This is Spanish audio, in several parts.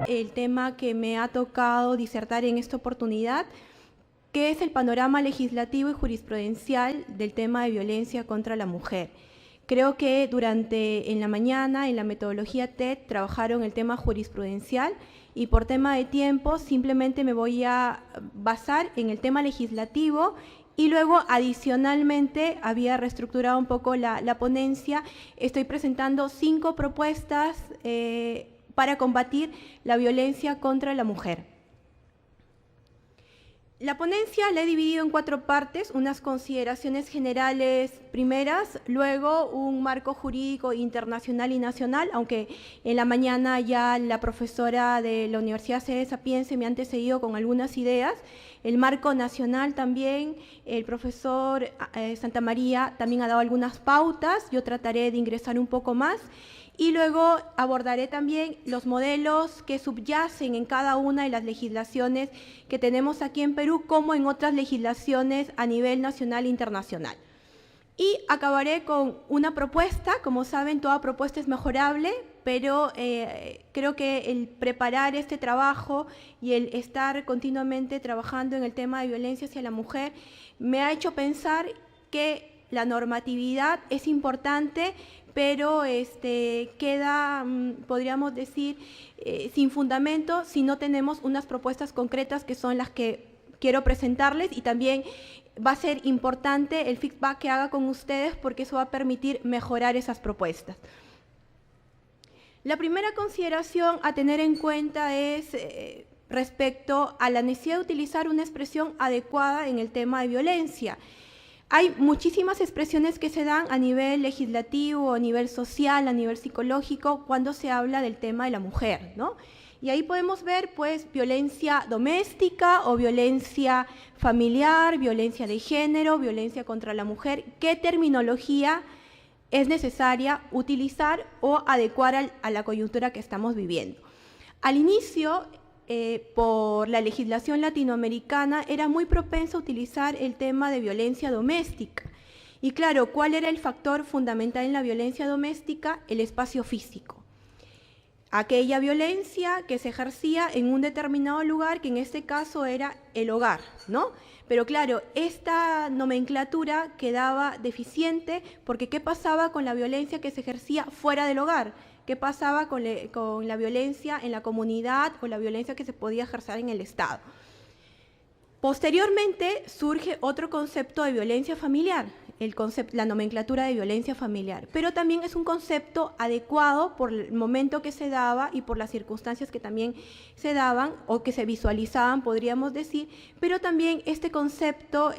el tema que me ha tocado disertar en esta oportunidad, que es el panorama legislativo y jurisprudencial del tema de violencia contra la mujer. Creo que en la mañana, en la metodología TED, trabajaron el tema jurisprudencial y por tema de tiempo simplemente me voy a basar en el tema legislativo y luego adicionalmente había reestructurado un poco la ponencia. Estoy presentando 5 propuestas para combatir la violencia contra la mujer. La ponencia la he dividido en 4 partes, unas consideraciones generales primeras, luego un marco jurídico internacional y nacional, aunque en la mañana ya la profesora de la Universidad Sede Sapiense me ha antecedido con algunas ideas, el marco nacional también, el profesor Santamaría también ha dado algunas pautas, yo trataré de ingresar un poco más, y luego abordaré también los modelos que subyacen en cada una de las legislaciones que tenemos aquí en Perú, como en otras legislaciones a nivel nacional e internacional. Y acabaré con una propuesta. Como saben, toda propuesta es mejorable, pero creo que el preparar este trabajo y el estar continuamente trabajando en el tema de violencia hacia la mujer me ha hecho pensar que la normatividad es importante, pero queda, podríamos decir, sin fundamento si no tenemos unas propuestas concretas que son las que quiero presentarles, y también va a ser importante el feedback que haga con ustedes porque eso va a permitir mejorar esas propuestas. La primera consideración a tener en cuenta es respecto a la necesidad de utilizar una expresión adecuada en el tema de violencia. Hay muchísimas expresiones que se dan a nivel legislativo, a nivel social, a nivel psicológico, cuando se habla del tema de la mujer, ¿no? Y ahí podemos ver, pues, violencia doméstica o violencia familiar, violencia de género, violencia contra la mujer. ¿Qué terminología es necesaria utilizar o adecuar a la coyuntura que estamos viviendo? Al inicio, por la legislación latinoamericana, era muy propenso a utilizar el tema de violencia doméstica. Y claro, ¿cuál era el factor fundamental en la violencia doméstica? El espacio físico. Aquella violencia que se ejercía en un determinado lugar, que en este caso era el hogar, ¿no? Pero claro, esta nomenclatura quedaba deficiente porque ¿qué pasaba con la violencia que se ejercía fuera del hogar? ¿Qué pasaba con la violencia en la comunidad o la violencia que se podía ejercer en el Estado? Posteriormente surge otro concepto de violencia familiar, la nomenclatura de violencia familiar, pero también es un concepto adecuado por el momento que se daba y por las circunstancias que también se daban o que se visualizaban, podríamos decir, pero también este concepto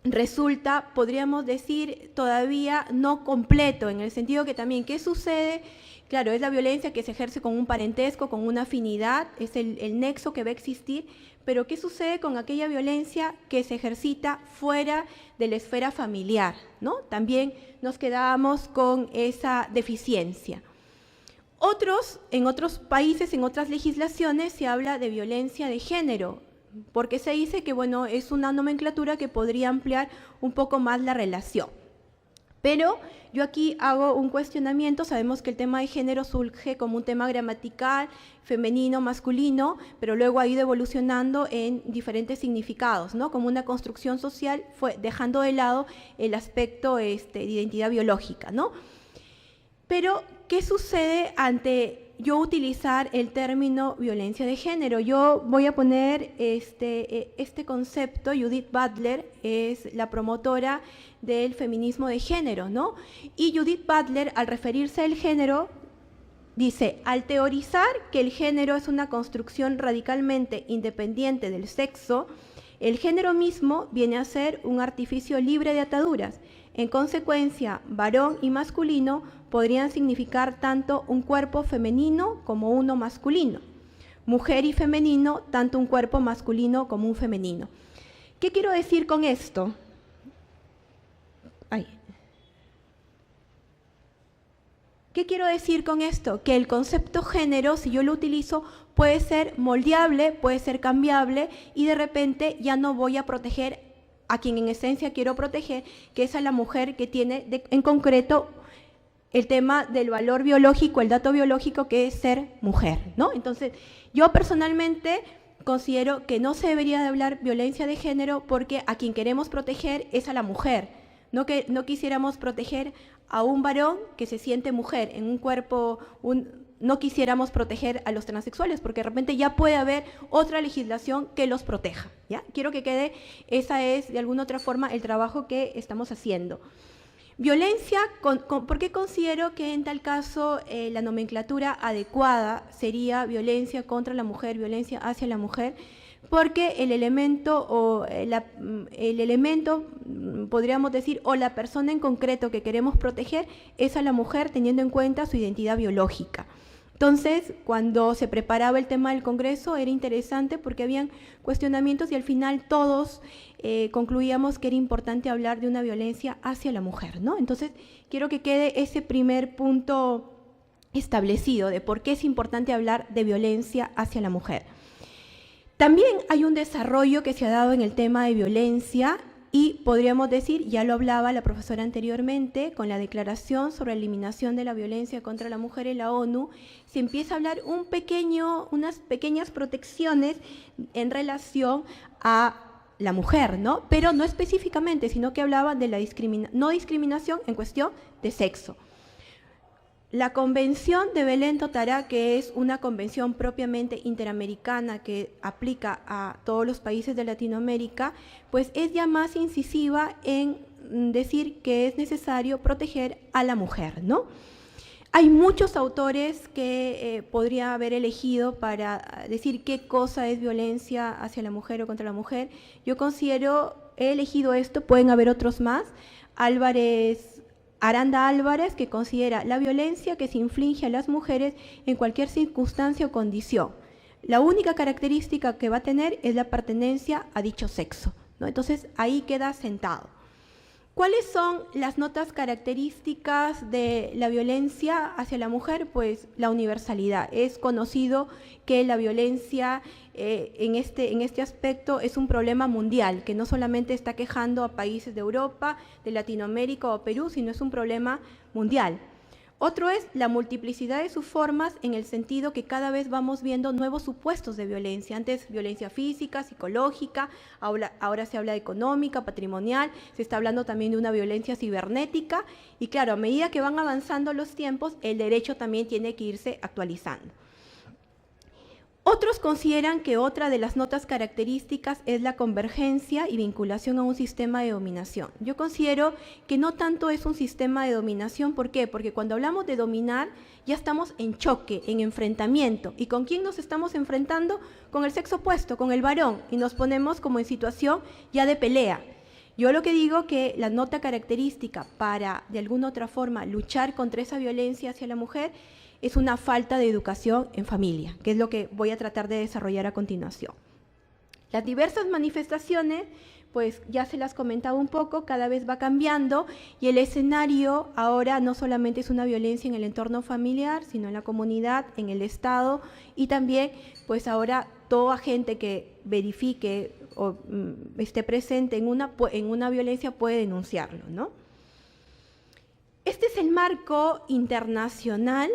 resulta, podríamos decir, todavía no completo, en el sentido que también, ¿qué sucede? Claro, es la violencia que se ejerce con un parentesco, con una afinidad, es el nexo que va a existir, pero ¿qué sucede con aquella violencia que se ejercita fuera de la esfera familiar, ¿no? También nos quedábamos con esa deficiencia. En otros países, en otras legislaciones, se habla de violencia de género, porque se dice que, bueno, es una nomenclatura que podría ampliar un poco más la relación. Pero yo aquí hago un cuestionamiento. Sabemos que el tema de género surge como un tema gramatical, femenino, masculino, pero luego ha ido evolucionando en diferentes significados, ¿no? Como una construcción social, fue dejando de lado el aspecto de identidad biológica, ¿no? Pero, ¿qué sucede ante yo utilizar el término violencia de género? Yo voy a poner este concepto. Judith Butler es la promotora del feminismo de género, ¿no? Y Judith Butler, al referirse al género, dice: al teorizar que el género es una construcción radicalmente independiente del sexo, el género mismo viene a ser un artificio libre de ataduras. En consecuencia, varón y masculino podrían significar tanto un cuerpo femenino como uno masculino. Mujer y femenino, tanto un cuerpo masculino como un femenino. ¿Qué quiero decir con esto? ¿Qué quiero decir con esto? Que el concepto género, si yo lo utilizo, puede ser moldeable, puede ser cambiable, y de repente ya no voy a proteger a quien en esencia quiero proteger, que es a la mujer que tiene en concreto el tema del valor biológico, el dato biológico que es ser mujer, ¿no? Entonces, yo personalmente considero que no se debería de hablar violencia de género porque a quien queremos proteger es a la mujer, no que no quisiéramos proteger a un varón que se siente mujer en un cuerpo, no quisiéramos proteger a los transexuales porque de repente ya puede haber otra legislación que los proteja, ¿ya? Quiero que quede, esa es de alguna otra forma el trabajo que estamos haciendo. Violencia, ¿por qué considero que en tal caso la nomenclatura adecuada sería violencia contra la mujer, violencia hacia la mujer? Porque el elemento, podríamos decir, o la persona en concreto que queremos proteger es a la mujer teniendo en cuenta su identidad biológica. Entonces, cuando se preparaba el tema del Congreso era interesante porque habían cuestionamientos y al final todos concluíamos que era importante hablar de una violencia hacia la mujer, ¿no? Entonces, quiero que quede ese primer punto establecido de por qué es importante hablar de violencia hacia la mujer. También hay un desarrollo que se ha dado en el tema de violencia y podríamos decir, ya lo hablaba la profesora anteriormente, con la Declaración sobre la Eliminación de la Violencia contra la Mujer en la ONU, se empieza a hablar unas pequeñas protecciones en relación a la mujer, ¿no? Pero no específicamente, sino que hablaba de la no discriminación en cuestión de sexo. La Convención de Belém-Totará, que es una convención propiamente interamericana que aplica a todos los países de Latinoamérica, pues es ya más incisiva en decir que es necesario proteger a la mujer, ¿no? Hay muchos autores que podría haber elegido para decir qué cosa es violencia hacia la mujer o contra la mujer. Yo considero, he elegido esto, pueden haber otros más. Aranda Álvarez, que considera la violencia que se inflige a las mujeres en cualquier circunstancia o condición. La única característica que va a tener es la pertenencia a dicho sexo, ¿no? Entonces, ahí queda sentado. ¿Cuáles son las notas características de la violencia hacia la mujer? Pues la universalidad. Es conocido que la violencia en este aspecto es un problema mundial, que no solamente está quejando a países de Europa, de Latinoamérica o Perú, sino es un problema mundial. Otro es la multiplicidad de sus formas en el sentido que cada vez vamos viendo nuevos supuestos de violencia. Antes violencia física, psicológica, ahora se habla de económica, patrimonial, se está hablando también de una violencia cibernética y claro, a medida que van avanzando los tiempos, el derecho también tiene que irse actualizando. Otros consideran que otra de las notas características es la convergencia y vinculación a un sistema de dominación. Yo considero que no tanto es un sistema de dominación, ¿por qué? Porque cuando hablamos de dominar ya estamos en choque, en enfrentamiento. ¿Y con quién nos estamos enfrentando? Con el sexo opuesto, con el varón, y nos ponemos como en situación ya de pelea. Yo lo que digo que la nota característica para, de alguna otra forma, luchar contra esa violencia hacia la mujer es una falta de educación en familia, que es lo que voy a tratar de desarrollar a continuación. Las diversas manifestaciones, pues ya se las comentaba un poco, cada vez va cambiando y el escenario ahora no solamente es una violencia en el entorno familiar, sino en la comunidad, en el Estado y también, pues ahora toda gente que verifique o esté presente en una violencia puede denunciarlo, ¿no? Este es el marco internacional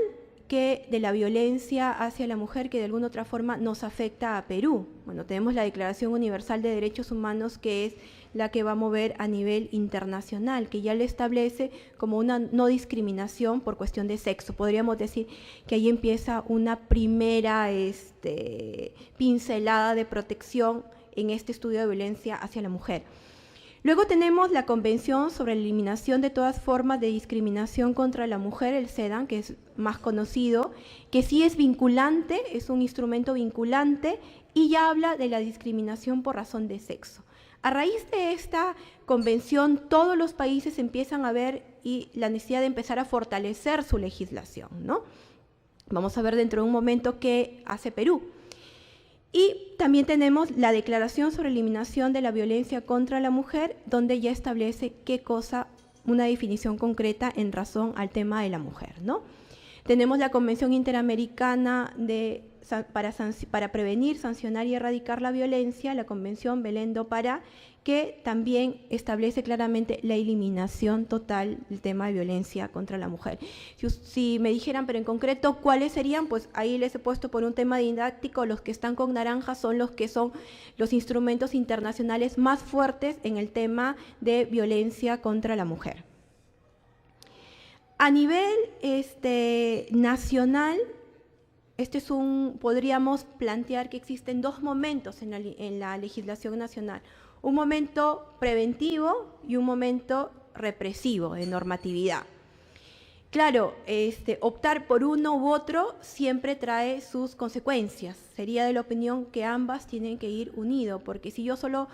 de la violencia hacia la mujer que de alguna otra forma nos afecta a Perú. Bueno, tenemos la Declaración Universal de Derechos Humanos que es la que va a mover a nivel internacional, que ya le establece como una no discriminación por cuestión de sexo. Podríamos decir que ahí empieza una primera pincelada de protección en este estudio de violencia hacia la mujer. Luego tenemos la Convención sobre la Eliminación de todas formas de discriminación contra la mujer, el CEDAW, que es más conocido, que sí es vinculante, es un instrumento vinculante y ya habla de la discriminación por razón de sexo. A raíz de esta convención, todos los países empiezan a ver la necesidad de empezar a fortalecer su legislación, ¿no? Vamos a ver dentro de un momento qué hace Perú. Y también tenemos la Declaración sobre Eliminación de la Violencia contra la Mujer, donde ya establece qué cosa, una definición concreta en razón al tema de la mujer, ¿no? Tenemos la Convención Interamericana para prevenir, sancionar y erradicar la violencia, la Convención Belén do Pará, que también establece claramente la eliminación total del tema de violencia contra la mujer. Si me dijeran, pero en concreto, ¿cuáles serían? Pues ahí les he puesto por un tema didáctico, los que están con naranja son los instrumentos internacionales más fuertes en el tema de violencia contra la mujer. A nivel nacional, podríamos plantear que existen dos momentos en la legislación nacional. Un momento preventivo y un momento represivo de normatividad. Claro, optar por uno u otro siempre trae sus consecuencias. Sería de la opinión que ambas tienen que ir unidos, porque si yo solo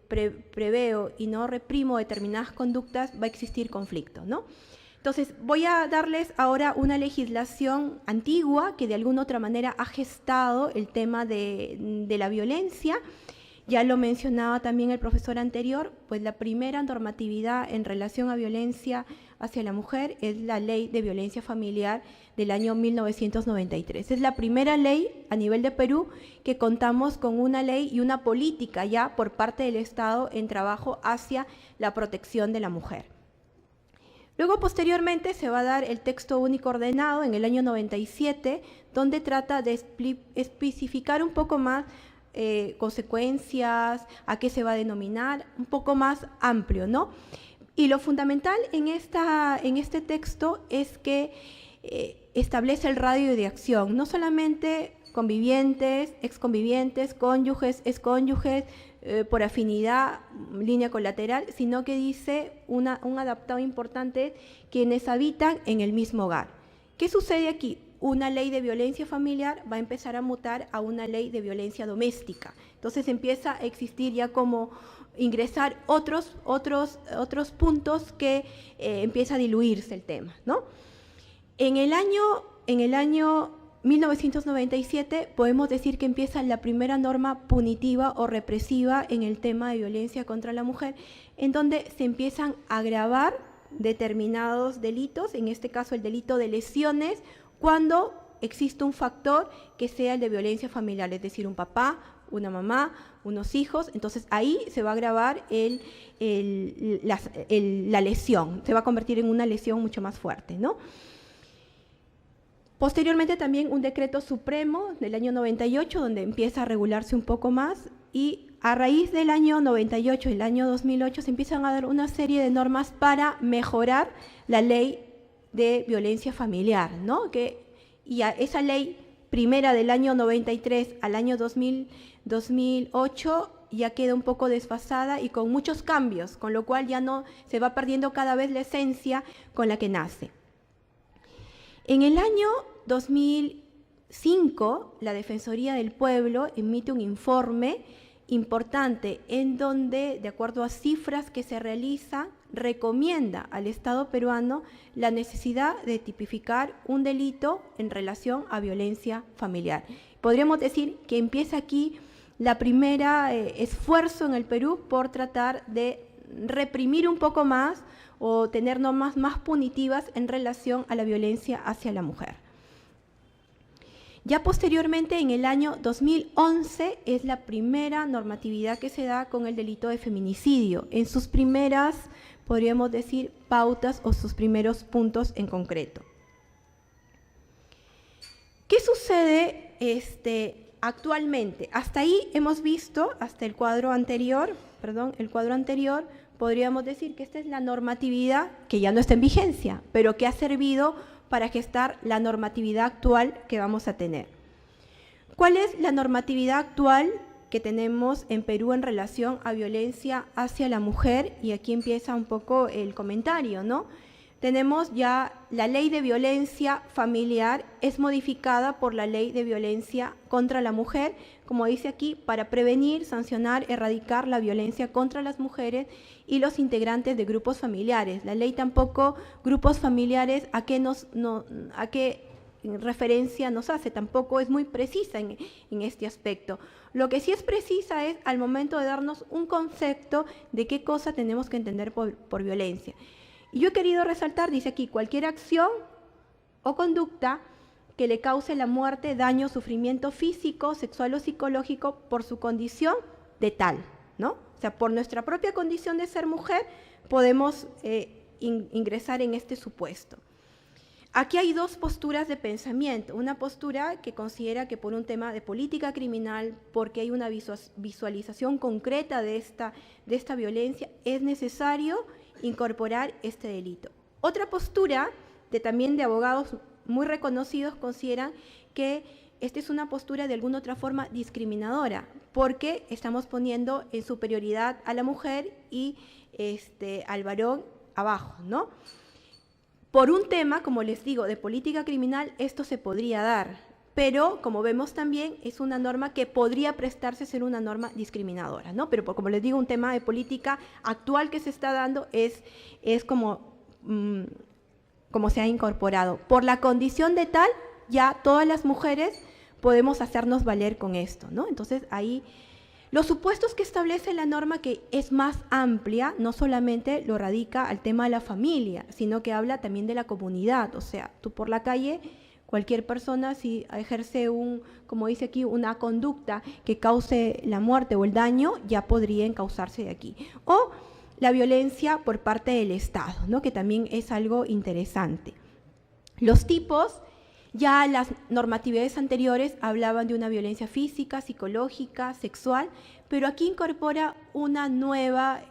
preveo y no reprimo determinadas conductas, va a existir conflicto, ¿no? Entonces, voy a darles ahora una legislación antigua que de alguna otra manera ha gestado el tema de la violencia. Ya lo mencionaba también el profesor anterior, pues la primera normatividad en relación a violencia hacia la mujer es la Ley de Violencia Familiar del año 1993. Es la primera ley a nivel de Perú que contamos con una ley y una política ya por parte del Estado en trabajo hacia la protección de la mujer. Luego, posteriormente, se va a dar el texto único ordenado en el año 97, donde trata de especificar un poco más consecuencias, a qué se va a denominar, un poco más amplio, ¿no? Y lo fundamental en este texto es que establece el radio de acción, no solamente convivientes, exconvivientes, cónyuges, excónyuges, por afinidad, línea colateral, sino que dice un adaptado importante, quienes habitan en el mismo hogar. ¿Qué sucede aquí? Una ley de violencia familiar va a empezar a mutar a una ley de violencia doméstica. Entonces empieza a existir ya como ingresar otros puntos que empieza a diluirse el tema, ¿no? En el año 1997 podemos decir que empieza la primera norma punitiva o represiva en el tema de violencia contra la mujer, en donde se empiezan a agravar determinados delitos, en este caso el delito de lesiones, cuando existe un factor que sea el de violencia familiar, es decir, un papá, una mamá, unos hijos. Entonces ahí se va a agravar la lesión, se va a convertir en una lesión mucho más fuerte, ¿no? Posteriormente también un decreto supremo del año 98, donde empieza a regularse un poco más, y a raíz del año 98 y el año 2008 se empiezan a dar una serie de normas para mejorar la ley de violencia familiar, ¿no? Y esa ley primera del año 93 al año 2008 ya queda un poco desfasada y con muchos cambios, con lo cual ya no se va perdiendo cada vez la esencia con la que nace. En el año 2005, la Defensoría del Pueblo emite un informe importante en donde, de acuerdo a cifras que se realizan, recomienda al Estado peruano la necesidad de tipificar un delito en relación a violencia familiar. Podríamos decir que empieza aquí la primera esfuerzo en el Perú por tratar de reprimir un poco más o tener normas más punitivas en relación a la violencia hacia la mujer. Ya posteriormente, en el año 2011, es la primera normatividad que se da con el delito de feminicidio, en sus primeras, podríamos decir, pautas o sus primeros puntos en concreto. ¿Qué sucede actualmente? Hasta ahí hemos visto, hasta el cuadro anterior, podríamos decir que esta es la normatividad que ya no está en vigencia, pero que ha servido para gestar la normatividad actual que vamos a tener. ¿Cuál es la normatividad actual que tenemos en Perú en relación a violencia hacia la mujer? Y aquí empieza un poco el comentario, ¿no? Tenemos ya la ley de violencia familiar, es modificada por la ley de violencia contra la mujer, como dice aquí, para prevenir, sancionar, erradicar la violencia contra las mujeres y los integrantes de grupos familiares. La ley tampoco, grupos familiares, ¿a qué referencia nos hace? Tampoco es muy precisa en este aspecto. Lo que sí es precisa es al momento de darnos un concepto de qué cosa tenemos que entender por violencia. Y yo he querido resaltar, dice aquí, cualquier acción o conducta que le cause la muerte, daño, sufrimiento físico, sexual o psicológico por su condición de tal, ¿no? O sea, por nuestra propia condición de ser mujer podemos ingresar en este supuesto. Aquí hay dos posturas de pensamiento. Una postura que considera que por un tema de política criminal, porque hay una visualización concreta de esta violencia, es necesario incorporar este delito. Otra postura, también de abogados muy reconocidos, consideran que esta es una postura de alguna otra forma discriminadora, porque estamos poniendo en superioridad a la mujer y al varón abajo, ¿no? Por un tema, como les digo, de política criminal, esto se podría dar, pero como vemos también es una norma que podría prestarse a ser una norma discriminadora, ¿no? Pero como les digo, un tema de política actual que se está dando es como se ha incorporado. Por la condición de tal, ya todas las mujeres podemos hacernos valer con esto, ¿no? Entonces ahí los supuestos que establece la norma, que es más amplia, no solamente lo radica al tema de la familia, sino que habla también de la comunidad. O sea, tú por la calle, cualquier persona, si ejerce como dice aquí, una conducta que cause la muerte o el daño, ya podría encauzarse de aquí. O la violencia por parte del Estado, ¿no? Que también es algo interesante. Los tipos, ya las normatividades anteriores hablaban de una violencia física, psicológica, sexual, pero aquí incorpora una nueva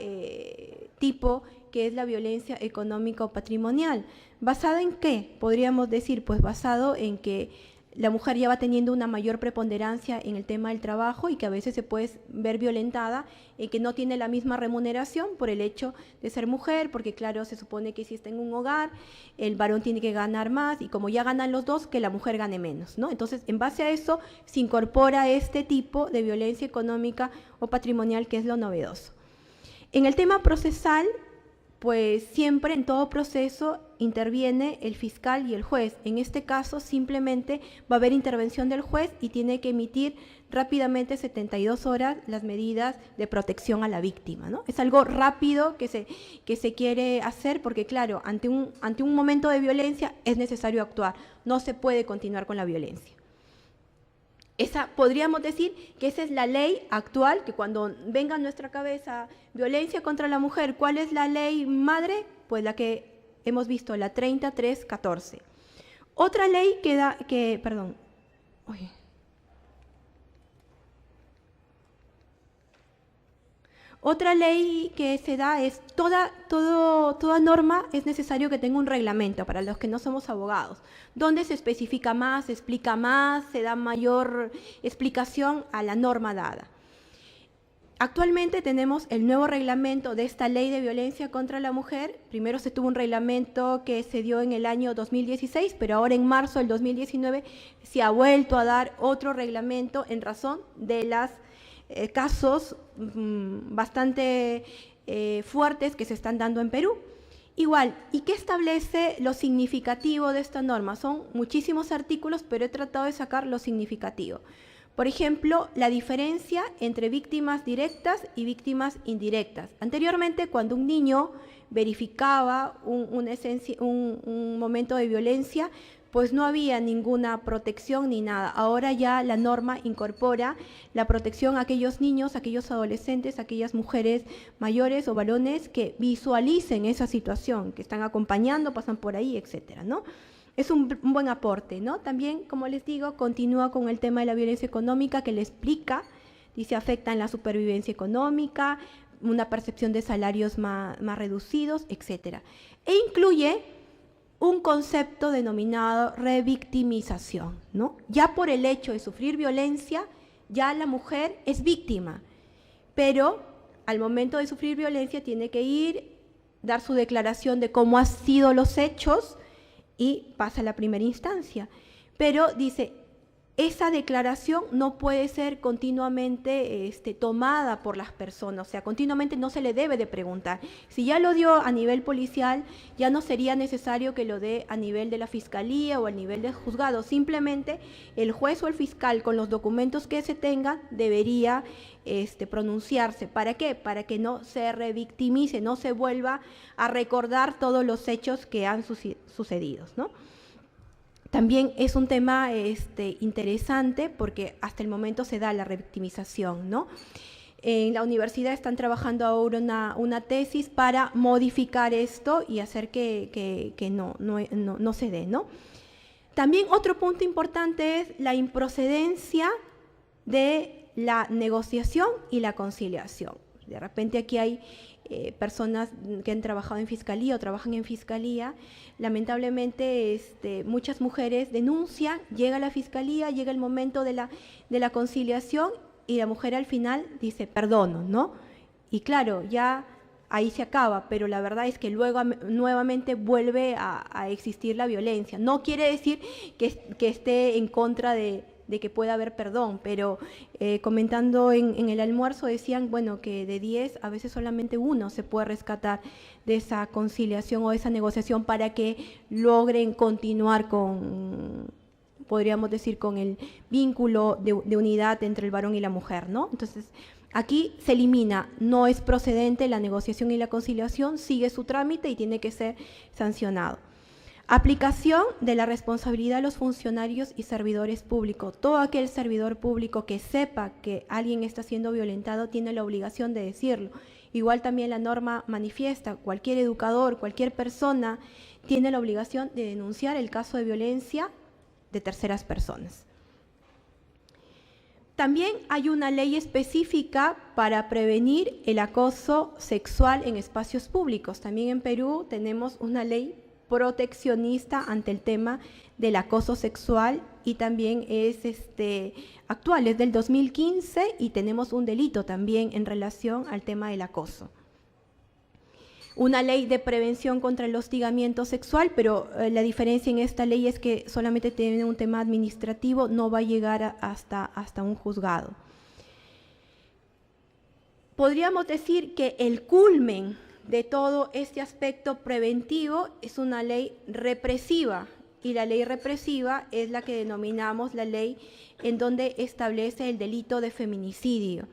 tipo, que es la violencia económica o patrimonial. ¿Basada en qué? Podríamos decir, pues basado en que la mujer ya va teniendo una mayor preponderancia en el tema del trabajo y que a veces se puede ver violentada en que no tiene la misma remuneración por el hecho de ser mujer, porque claro, se supone que si está en un hogar, el varón tiene que ganar más y como ya ganan los dos, que la mujer gane menos, ¿no? Entonces, en base a eso, se incorpora este tipo de violencia económica o patrimonial, que es lo novedoso. En el tema procesal, pues siempre en todo proceso interviene el fiscal y el juez. En este caso simplemente va a haber intervención del juez y tiene que emitir rápidamente 72 horas las medidas de protección a la víctima, ¿no? Es algo rápido que se quiere hacer porque, claro, ante un momento de violencia es necesario actuar, no se puede continuar con la violencia. Podríamos decir que esa es la ley actual, que cuando venga a nuestra cabeza violencia contra la mujer, ¿cuál es la ley madre? Pues la que hemos visto, la 3314. Otra ley Otra ley que se da es toda norma es necesario que tenga un reglamento para los que no somos abogados, donde se especifica más, se explica más, se da mayor explicación a la norma dada. Actualmente tenemos el nuevo reglamento de esta ley de violencia contra la mujer. Primero se tuvo un reglamento que se dio en el año 2016, pero ahora en marzo del 2019 se ha vuelto a dar otro reglamento en razón de los casos bastante fuertes que se están dando en Perú. Igual, ¿y qué establece lo significativo de esta norma? Son muchísimos artículos, pero he tratado de sacar lo significativo. Por ejemplo, la diferencia entre víctimas directas y víctimas indirectas. Anteriormente, cuando un niño verificaba un momento de violencia, pues no había ninguna protección ni nada. Ahora ya la norma incorpora la protección a aquellos niños, a aquellos adolescentes, a aquellas mujeres mayores o varones que visualicen esa situación, que están acompañando, pasan por ahí, etcétera, ¿no? Es un buen aporte, ¿no? También, como les digo, continúa con el tema de la violencia económica que le explica, dice afecta en la supervivencia económica, una percepción de salarios más reducidos, etcétera. E incluye un concepto denominado revictimización, ¿no? Ya por el hecho de sufrir violencia, ya la mujer es víctima, pero al momento de sufrir violencia tiene que ir, dar su declaración de cómo han sido los hechos y pasa a la primera instancia. Pero dice, esa declaración no puede ser continuamente tomada por las personas, o sea, continuamente no se le debe de preguntar. Si ya lo dio a nivel policial, ya no sería necesario que lo dé a nivel de la fiscalía o a nivel del juzgado, simplemente el juez o el fiscal con los documentos que se tengan debería pronunciarse. ¿Para qué? Para que no se revictimice, no se vuelva a recordar todos los hechos que han sucedido, ¿no? También es un tema interesante porque hasta el momento se da la revictimización, ¿no? En la universidad están trabajando ahora una tesis para modificar esto y hacer que no se dé, ¿no? También otro punto importante es la improcedencia de la negociación y la conciliación. De repente aquí hay personas que han trabajado en fiscalía o trabajan en fiscalía. Lamentablemente muchas mujeres denuncian, llega la fiscalía, llega el momento de la conciliación y la mujer al final dice perdono, ¿no? Y claro, ya ahí se acaba, pero la verdad es que luego nuevamente vuelve a existir la violencia. No quiere decir que esté en contra de que pueda haber perdón, pero comentando en el almuerzo decían, bueno, que de 10 a veces solamente uno se puede rescatar de esa conciliación o de esa negociación para que logren continuar con, podríamos decir, con el vínculo de unidad entre el varón y la mujer, ¿no? Entonces, aquí se elimina, no es procedente la negociación y la conciliación, sigue su trámite y tiene que ser sancionado. Aplicación de la responsabilidad a los funcionarios y servidores públicos. Todo aquel servidor público que sepa que alguien está siendo violentado tiene la obligación de decirlo. Igual también la norma manifiesta, cualquier educador, cualquier persona tiene la obligación de denunciar el caso de violencia de terceras personas. También hay una ley específica para prevenir el acoso sexual en espacios públicos. También en Perú tenemos una ley proteccionista ante el tema del acoso sexual y también es actual, es del 2015 y tenemos un delito también en relación al tema del acoso. Una ley de prevención contra el hostigamiento sexual, pero la diferencia en esta ley es que solamente tiene un tema administrativo, no va a llegar hasta un juzgado. Podríamos decir que el culmen de todo este aspecto preventivo es una ley represiva, y la ley represiva es la que denominamos la ley en donde establece el delito de feminicidio,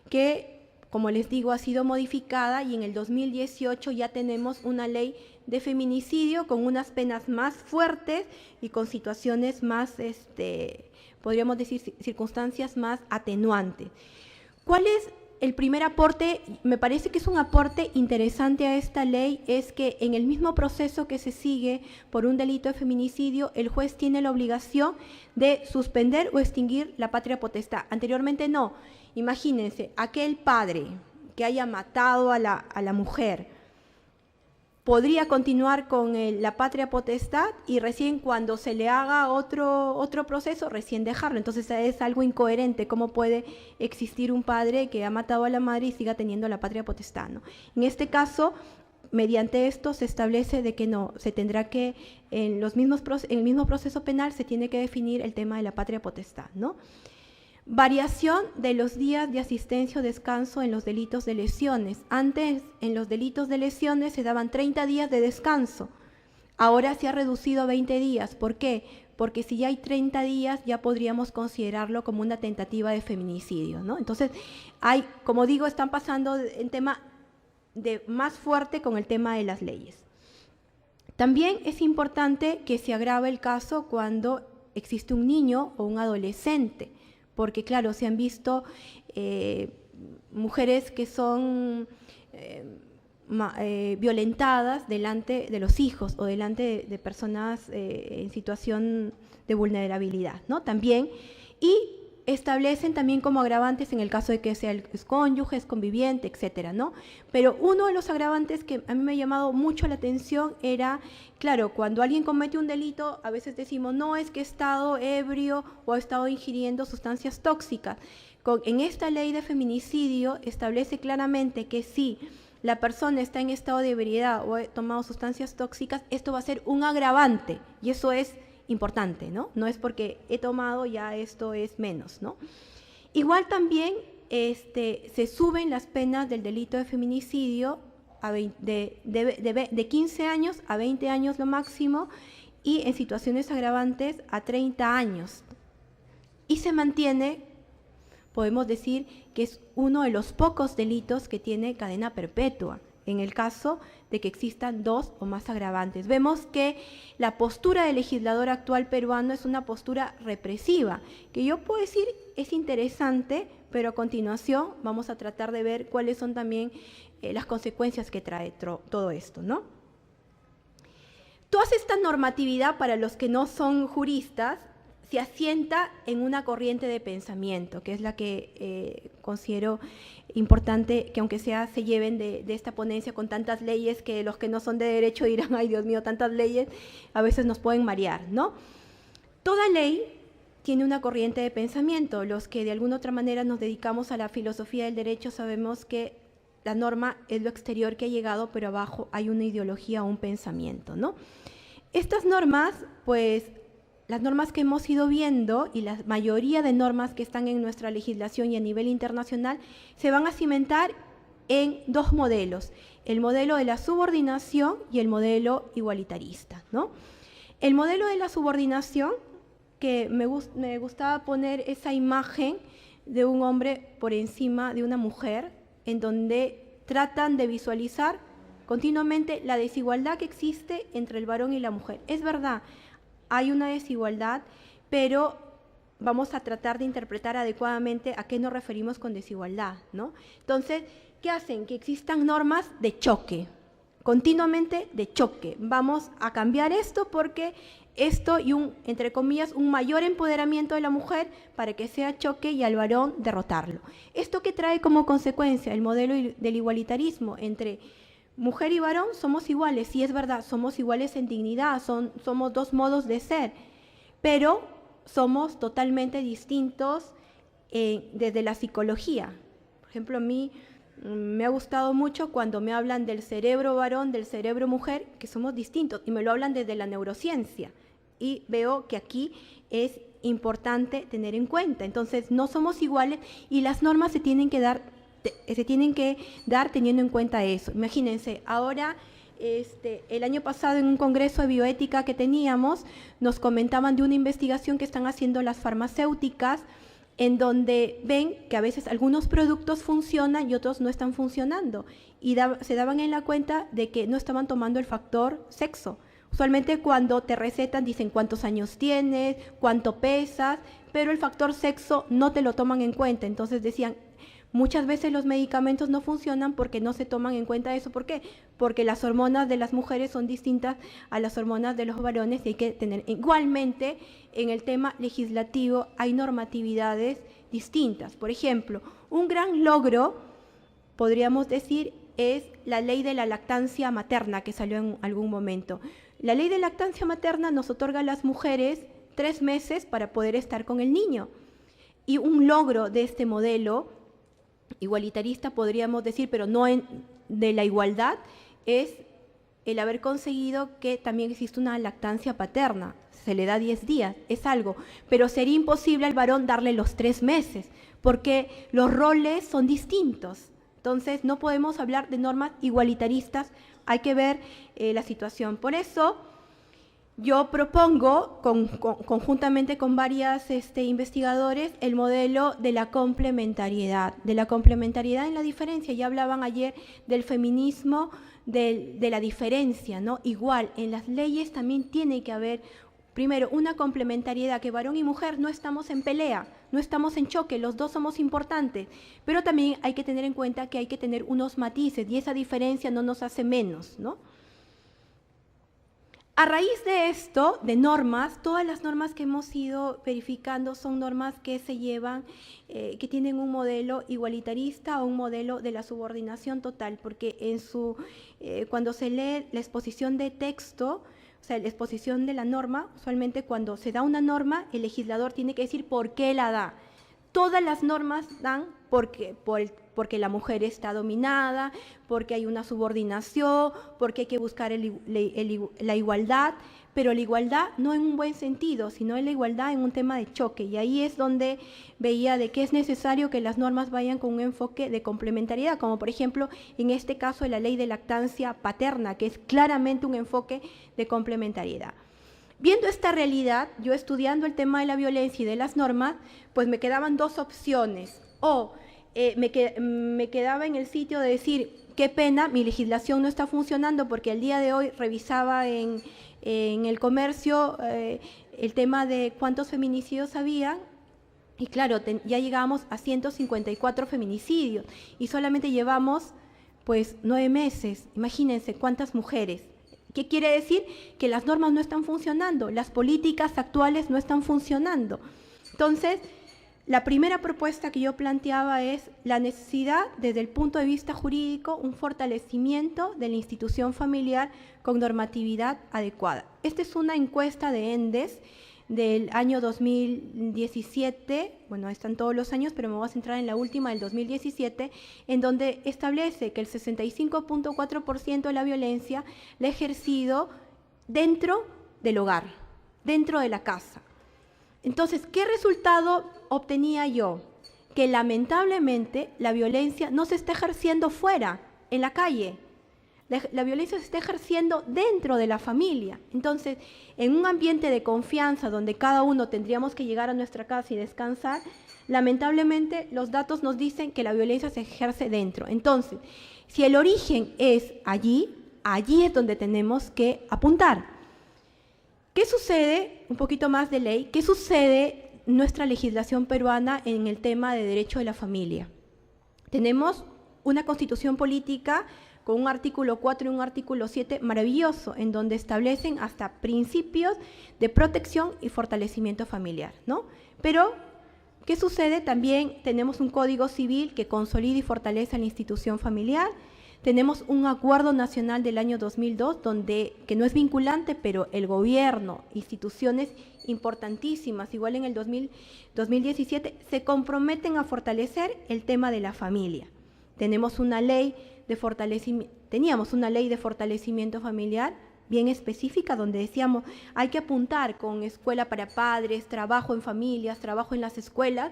que, como les digo, ha sido modificada y en el 2018 ya tenemos una ley de feminicidio con unas penas más fuertes y con situaciones más, podríamos decir, circunstancias más atenuantes. ¿Cuál es el primer aporte? Me parece que es un aporte interesante a esta ley, es que en el mismo proceso que se sigue por un delito de feminicidio, el juez tiene la obligación de suspender o extinguir la patria potestad. Anteriormente no. Imagínense, aquel padre que haya matado a la mujer podría continuar con la patria potestad y recién cuando se le haga otro proceso, recién dejarlo. Entonces es algo incoherente. ¿Cómo puede existir un padre que ha matado a la madre y siga teniendo la patria potestad, ¿no? En este caso, mediante esto se establece de que no, se tendrá que, en el mismo proceso penal se tiene que definir el tema de la patria potestad, ¿no? Variación de los días de asistencia o descanso en los delitos de lesiones. Antes, en los delitos de lesiones se daban 30 días de descanso. Ahora se ha reducido a 20 días. ¿Por qué? Porque si ya hay 30 días, ya podríamos considerarlo como una tentativa de feminicidio, ¿no? Entonces, como digo, están pasando en tema más fuerte con el tema de las leyes. También es importante que se agrave el caso cuando existe un niño o un adolescente, porque claro, se han visto mujeres que son violentadas delante de los hijos o delante de personas en situación de vulnerabilidad, ¿no? También, y establecen también como agravantes en el caso de que sea el cónyuge, es conviviente, etcétera, ¿no? Pero uno de los agravantes que a mí me ha llamado mucho la atención era, claro, cuando alguien comete un delito, a veces decimos, no, es que ha estado ebrio o ha estado ingiriendo sustancias tóxicas. En esta ley de feminicidio establece claramente que si la persona está en estado de ebriedad o ha tomado sustancias tóxicas, esto va a ser un agravante, y eso es importante, ¿no? No es porque he tomado ya esto es menos, ¿no? Igual también se suben las penas del delito de feminicidio de 15 años a 20 años lo máximo, y en situaciones agravantes a 30 años. Y se mantiene, podemos decir que es uno de los pocos delitos que tiene cadena perpetua. en el caso de que existan 2 o más agravantes. Vemos que la postura del legislador actual peruano es una postura represiva, que yo puedo decir es interesante, pero a continuación vamos a tratar de ver cuáles son también las consecuencias que trae todo esto, ¿no? Toda esta normatividad, para los que no son juristas, se asienta en una corriente de pensamiento, que es la que considero importante que aunque sea se lleven de esta ponencia con tantas leyes, que los que no son de derecho dirán, ay Dios mío, tantas leyes, a veces nos pueden marear, ¿no? Toda ley tiene una corriente de pensamiento. Los que de alguna otra manera nos dedicamos a la filosofía del derecho sabemos que la norma es lo exterior que ha llegado, pero abajo hay una ideología, un pensamiento, ¿no? Estas normas, pues, las normas que hemos ido viendo y la mayoría de normas que están en nuestra legislación y a nivel internacional se van a cimentar en 2 modelos, el modelo de la subordinación y el modelo igualitarista, ¿no? El modelo de la subordinación, que me gustaba poner esa imagen de un hombre por encima de una mujer, en donde tratan de visualizar continuamente la desigualdad que existe entre el varón y la mujer. Es verdad, hay una desigualdad, pero vamos a tratar de interpretar adecuadamente a qué nos referimos con desigualdad, ¿no? Entonces, ¿qué hacen? Que existan normas de choque, continuamente de choque. Vamos a cambiar esto porque esto y entre comillas, un mayor empoderamiento de la mujer para que sea choque y al varón derrotarlo. ¿Esto qué trae como consecuencia? El modelo del igualitarismo entre mujer y varón somos iguales, sí es verdad, somos iguales en dignidad, somos 2 modos de ser, pero somos totalmente distintos desde la psicología. Por ejemplo, a mí me ha gustado mucho cuando me hablan del cerebro varón, del cerebro mujer, que somos distintos, y me lo hablan desde la neurociencia. Y veo que aquí es importante tener en cuenta. Entonces, no somos iguales y las normas se tienen que dar teniendo en cuenta eso. Imagínense, ahora, el año pasado en un congreso de bioética que teníamos, nos comentaban de una investigación que están haciendo las farmacéuticas, en donde ven que a veces algunos productos funcionan y otros no están funcionando. Y se daban en la cuenta de que no estaban tomando el factor sexo. Usualmente cuando te recetan dicen cuántos años tienes, cuánto pesas, pero el factor sexo no te lo toman en cuenta. Entonces decían, muchas veces los medicamentos no funcionan porque no se toman en cuenta eso. ¿Por qué? Porque las hormonas de las mujeres son distintas a las hormonas de los varones y hay que tener igualmente en el tema legislativo hay normatividades distintas. Por ejemplo, un gran logro, podríamos decir, es la ley de la lactancia materna que salió en algún momento. La ley de lactancia materna nos otorga a las mujeres 3 meses para poder estar con el niño. Y un logro de este modelo igualitarista, podríamos decir, pero no de la igualdad, es el haber conseguido que también existe una lactancia paterna. Se le da 10 días, es algo, pero sería imposible al varón darle los 3 meses, porque los roles son distintos. Entonces, no podemos hablar de normas igualitaristas, hay que ver la situación. Por eso, yo propongo, conjuntamente con varias investigadores, el modelo de la complementariedad en la diferencia. Ya hablaban ayer del feminismo, de la diferencia, ¿no? Igual, en las leyes también tiene que haber, primero, una complementariedad, que varón y mujer no estamos en pelea, no estamos en choque, los 2 somos importantes, pero también hay que tener en cuenta que hay que tener unos matices y esa diferencia no nos hace menos, ¿no? A raíz de esto, de normas, todas las normas que hemos ido verificando son normas que se llevan, que tienen un modelo igualitarista o un modelo de la subordinación total, porque cuando se lee la exposición de texto, o sea, la exposición de la norma, usualmente cuando se da una norma, el legislador tiene que decir por qué la da. Todas las normas dan porque la mujer está dominada, porque hay una subordinación, porque hay que buscar la igualdad, pero la igualdad no en un buen sentido, sino en la igualdad en un tema de choque. Y ahí es donde veía de que es necesario que las normas vayan con un enfoque de complementariedad, como por ejemplo en este caso de la ley de lactancia paterna, que es claramente un enfoque de complementariedad. Viendo esta realidad, yo estudiando el tema de la violencia y de las normas, pues me quedaban 2 opciones. O me quedaba en el sitio de decir, qué pena, mi legislación no está funcionando, porque el día de hoy revisaba en el comercio el tema de cuántos feminicidios había, y claro, ya llegamos a 154 feminicidios, y solamente llevamos pues 9 meses. Imagínense cuántas mujeres. ¿Qué quiere decir? Que las normas no están funcionando, las políticas actuales no están funcionando. Entonces, la primera propuesta que yo planteaba es la necesidad, desde el punto de vista jurídico, un fortalecimiento de la institución familiar con normatividad adecuada. Esta es una encuesta de ENDES del año 2017, bueno, están todos los años, pero me voy a centrar en la última, del 2017, en donde establece que el 65.4% de la violencia la ha ejercido dentro del hogar, dentro de la casa. Entonces, ¿qué resultado obtenía yo? Que lamentablemente la violencia no se está ejerciendo fuera, en la calle. La violencia se está ejerciendo dentro de la familia. Entonces, en un ambiente de confianza donde cada uno tendríamos que llegar a nuestra casa y descansar, lamentablemente los datos nos dicen que la violencia se ejerce dentro. Entonces, si el origen es allí, allí es donde tenemos que apuntar. ¿Qué sucede? Un poquito más de ley. ¿Qué sucede en nuestra legislación peruana en el tema de derecho de la familia? Tenemos una constitución política con un artículo 4 y un artículo 7 maravilloso, en donde establecen hasta principios de protección y fortalecimiento familiar, ¿no? Pero, ¿qué sucede? También tenemos un Código Civil que consolida y fortalece la institución familiar. Tenemos un acuerdo nacional del año 2002, que no es vinculante, pero el gobierno, instituciones importantísimas, igual en el 2017, se comprometen a fortalecer el tema de la familia. Teníamos una ley de fortalecimiento familiar bien específica, donde decíamos hay que apuntar con escuela para padres, trabajo en familias, trabajo en las escuelas.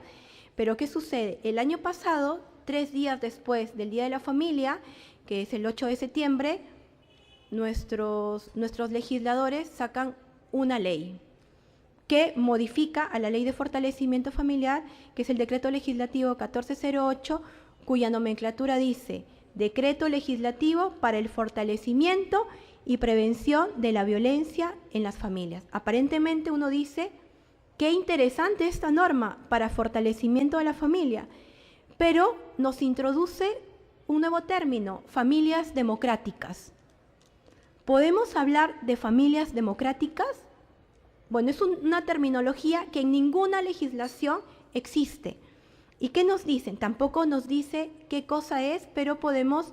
Pero ¿qué sucede? El año pasado, 3 días después del Día de la Familia, que es el 8 de septiembre, nuestros legisladores sacan una ley que modifica a la Ley de Fortalecimiento Familiar, que es el Decreto Legislativo 1408, cuya nomenclatura dice: Decreto Legislativo para el fortalecimiento y prevención de la violencia en las familias. Aparentemente uno dice, qué interesante esta norma para fortalecimiento de la familia, pero nos introduce un nuevo término: familias democráticas. ¿Podemos hablar de familias democráticas? Bueno, es una terminología que en ninguna legislación existe. ¿Y qué nos dicen? Tampoco nos dice qué cosa es, pero podemos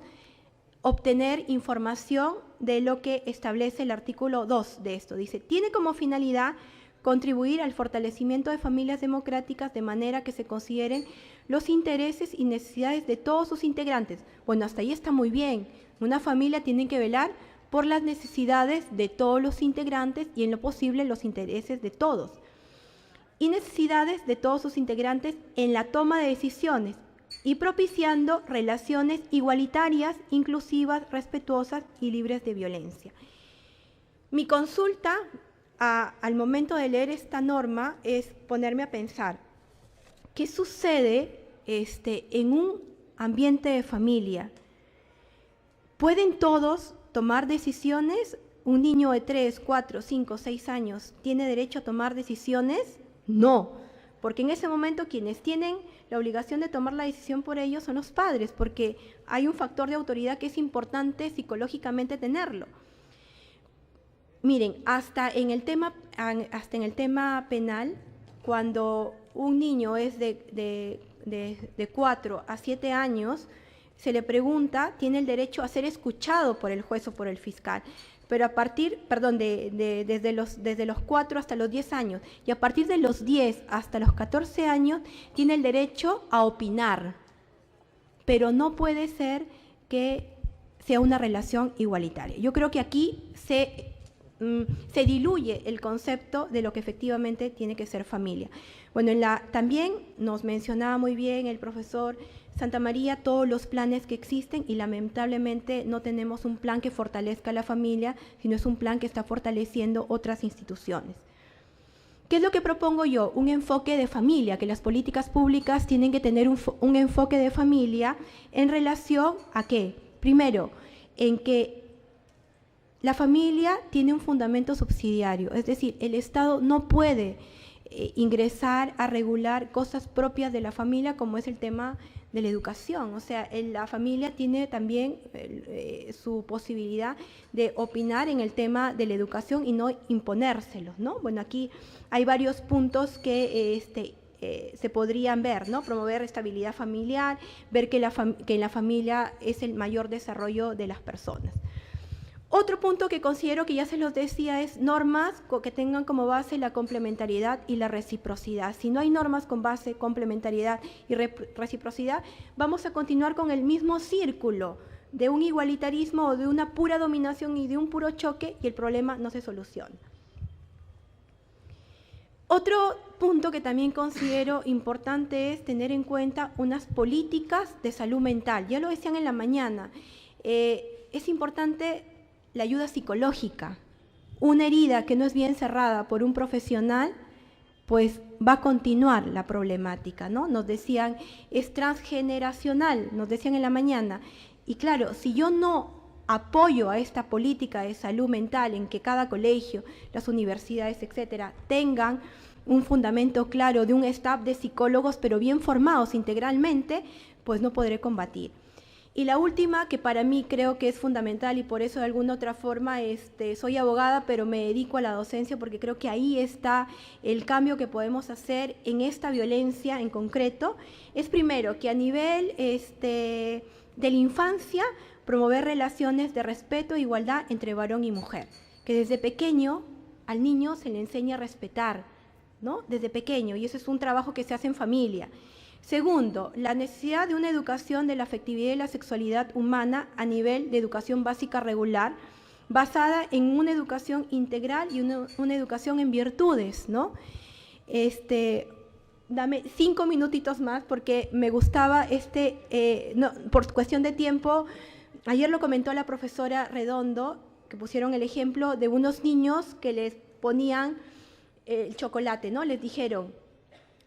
obtener información de lo que establece el artículo 2 de esto. Dice, tiene como finalidad contribuir al fortalecimiento de familias democráticas de manera que se consideren los intereses y necesidades de todos sus integrantes. Bueno, hasta ahí está muy bien. Una familia tiene que velar por las necesidades de todos los integrantes y en lo posible los intereses de todos. Y necesidades de todos sus integrantes en la toma de decisiones y propiciando relaciones igualitarias, inclusivas, respetuosas y libres de violencia. Mi consulta al momento de leer esta norma es ponerme a pensar, ¿qué sucede en un ambiente de familia? ¿Pueden todos tomar decisiones? ¿Un niño de 3, 4, 5, 6 años tiene derecho a tomar decisiones? No, porque en ese momento quienes tienen la obligación de tomar la decisión por ellos son los padres, porque hay un factor de autoridad que es importante psicológicamente tenerlo. Miren, hasta en el tema penal, cuando un niño es de 4 a 7 años, se le pregunta, tiene el derecho a ser escuchado por el juez o por el fiscal. Pero a partir, desde los 4 hasta los 10 años, y a partir de los 10 hasta los 14 años, tiene el derecho a opinar. Pero no puede ser que sea una relación igualitaria. Yo creo que aquí se diluye el concepto de lo que efectivamente tiene que ser familia. Bueno, también nos mencionaba muy bien el profesor Santamaría todos los planes que existen y lamentablemente no tenemos un plan que fortalezca a la familia, sino es un plan que está fortaleciendo otras instituciones. ¿Qué es lo que propongo yo? Un enfoque de familia, que las políticas públicas tienen que tener un enfoque de familia en relación a ¿qué? Primero, en que la familia tiene un fundamento subsidiario, es decir, el Estado no puede ingresar a regular cosas propias de la familia como es el tema de la educación. O sea, la familia tiene también su posibilidad de opinar en el tema de la educación y no imponérselos, ¿no? Bueno, aquí hay varios puntos que se podrían ver, ¿no? Promover estabilidad familiar, ver que en la familia es el mayor desarrollo de las personas. Otro punto que considero que ya se los decía es normas que tengan como base la complementariedad y la reciprocidad. Si no hay normas con base complementariedad y reciprocidad, vamos a continuar con el mismo círculo de un igualitarismo o de una pura dominación y de un puro choque y el problema no se soluciona. Otro punto que también considero importante es tener en cuenta unas políticas de salud mental. Ya lo decían en la mañana, es importante la ayuda psicológica. Una herida que no es bien cerrada por un profesional, pues va a continuar la problemática, ¿no? Nos decían, es transgeneracional, nos decían en la mañana. Y claro, si yo no apoyo a esta política de salud mental en que cada colegio, las universidades, etcétera, tengan un fundamento claro de un staff de psicólogos, pero bien formados integralmente, pues no podré combatir. Y la última, que para mí creo que es fundamental y por eso de alguna otra forma soy abogada, pero me dedico a la docencia porque creo que ahí está el cambio que podemos hacer en esta violencia en concreto, es primero que a nivel de la infancia promover relaciones de respeto e igualdad entre varón y mujer, que desde pequeño al niño se le enseña a respetar, ¿no? Desde pequeño, y eso es un trabajo que se hace en familia. Segundo, la necesidad de una educación de la afectividad y la sexualidad humana a nivel de educación básica regular, basada en una educación integral y una educación en virtudes, ¿no? Dame 5 minutitos más porque me gustaba no, por cuestión de tiempo, ayer lo comentó la profesora Redondo, que pusieron el ejemplo de unos niños que les ponían el chocolate, ¿no? Les dijeron,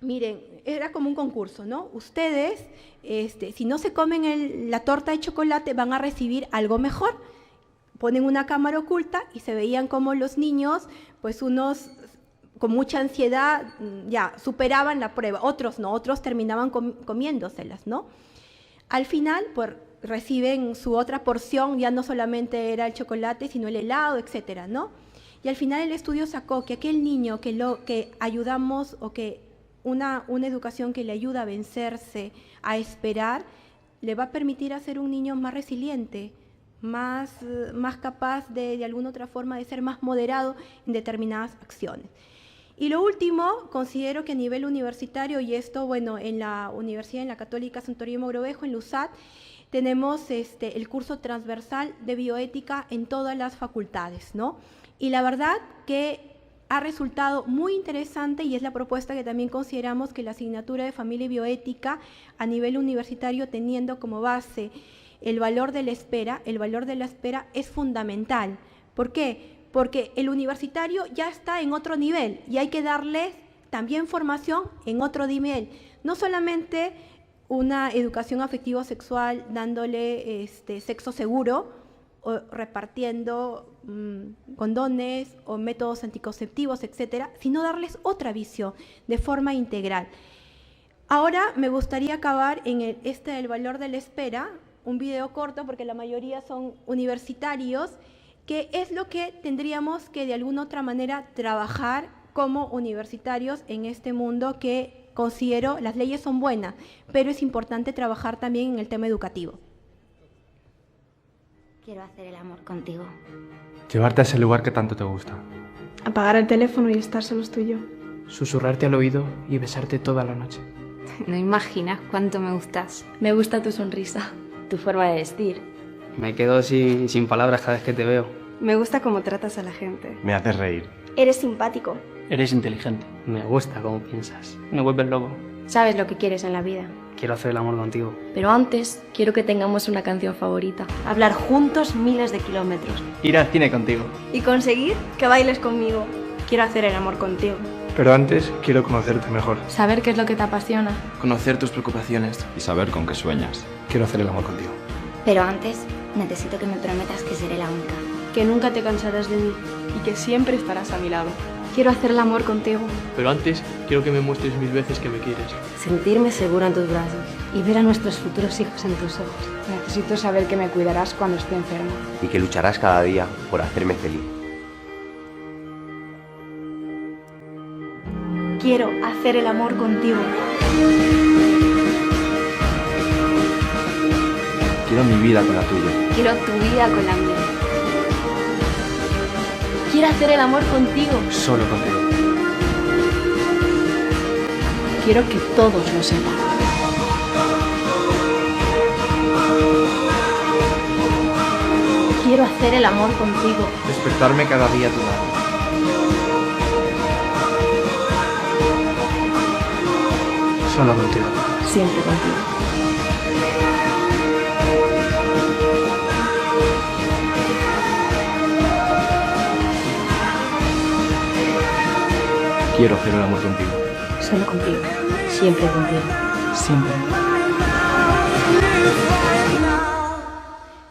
miren, era como un concurso, ¿no? Ustedes, si no se comen la torta de chocolate, van a recibir algo mejor. Ponen una cámara oculta y se veían como los niños, pues unos con mucha ansiedad, ya superaban la prueba. Otros no, otros terminaban comiéndoselas, ¿no? Al final, pues reciben su otra porción, ya no solamente era el chocolate, sino el helado, etcétera, ¿no? Y al final el estudio sacó que aquel niño que ayudamos o que una educación que le ayuda a vencerse, a esperar, le va a permitir hacer un niño más resiliente, más capaz de alguna otra forma de ser más moderado en determinadas acciones. Y lo último, considero que a nivel universitario, y esto, bueno, en la Universidad, en la Católica Santo Toribio Mogrovejo, en LUSAT, tenemos el curso transversal de bioética en todas las facultades, ¿no? Y la verdad que ha resultado muy interesante y es la propuesta que también consideramos que la asignatura de familia y bioética a nivel universitario, teniendo como base el valor de la espera es fundamental. ¿Por qué? Porque el universitario ya está en otro nivel y hay que darles también formación en otro nivel. No solamente una educación afectivo-sexual dándole sexo seguro, o repartiendo condones o métodos anticonceptivos, etcétera, sino darles otra visión de forma integral. Ahora me gustaría acabar en el valor de la espera, un video corto porque la mayoría son universitarios, que es lo que tendríamos que de alguna otra manera trabajar como universitarios en este mundo que considero las leyes son buenas, pero es importante trabajar también en el tema educativo. Quiero hacer el amor contigo. Llevarte a ese lugar que tanto te gusta. Apagar el teléfono y estar solos tú y yo. Susurrarte al oído y besarte toda la noche. No imaginas cuánto me gustas. Me gusta tu sonrisa. Tu forma de vestir. Me quedo sin palabras cada vez que te veo. Me gusta cómo tratas a la gente. Me haces reír. Eres simpático. Eres inteligente. Me gusta cómo piensas. Me vuelves loco. Sabes lo que quieres en la vida. Quiero hacer el amor contigo. Pero antes, quiero que tengamos una canción favorita. Hablar juntos miles de kilómetros. Ir al cine contigo. Y conseguir que bailes conmigo. Quiero hacer el amor contigo. Pero antes quiero conocerte mejor. Saber qué es lo que te apasiona. Conocer tus preocupaciones. Y saber con qué sueñas. Quiero hacer el amor contigo. Pero antes, Necesito que me prometas que seré la única. Que nunca te cansarás de mí y que siempre estarás a mi lado. Quiero hacer el amor contigo. Pero antes quiero que me muestres 1000 veces que me quieres. Sentirme segura en tus brazos y ver a nuestros futuros hijos en tus ojos. Necesito saber que me cuidarás cuando esté enferma. Y que lucharás cada día por hacerme feliz. Quiero hacer el amor contigo. Quiero mi vida con la tuya. Quiero tu vida con la mía. Quiero hacer el amor contigo. Solo contigo. Quiero que todos lo sepan. Quiero hacer el amor contigo. Despertarme cada día a tu lado. Solo contigo. Siempre contigo. Quiero hacer el amor contigo. Solo contigo. Siempre contigo. Siempre.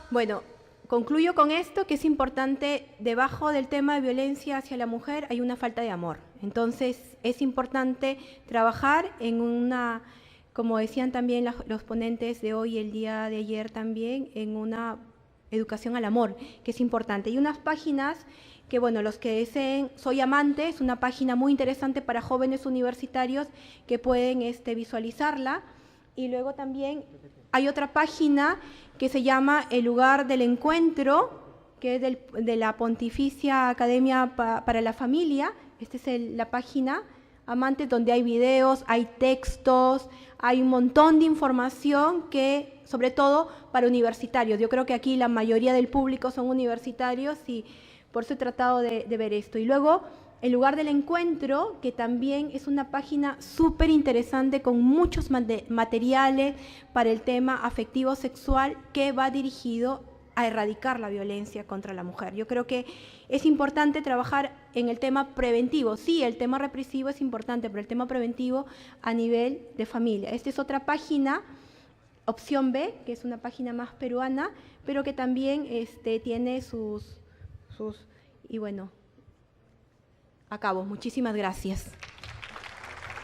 Bueno, concluyo con esto, que es importante, debajo del tema de violencia hacia la mujer hay una falta de amor. Entonces, es importante trabajar en una, como decían también los ponentes de hoy, el día de ayer también, en una educación al amor, que es importante. Y unas páginas que, bueno, los que deseen, Soy Amante, es una página muy interesante para jóvenes universitarios que pueden visualizarla. Y luego también hay otra página que se llama El Lugar del Encuentro, que es de la Pontificia Academia para la Familia. Esta es la página Amante, donde hay videos, hay textos, hay un montón de información que, sobre todo para universitarios. Yo creo que aquí la mayoría del público son universitarios y por eso he tratado de ver esto. Y luego, El Lugar del Encuentro, que también es una página súper interesante con muchos materiales para el tema afectivo-sexual que va dirigido a erradicar la violencia contra la mujer. Yo creo que es importante trabajar en el tema preventivo. Sí, el tema represivo es importante, pero el tema preventivo a nivel de familia. Esta es otra página, Opción B, que es una página más peruana, pero que también tiene sus... Y bueno, acabo. Muchísimas gracias.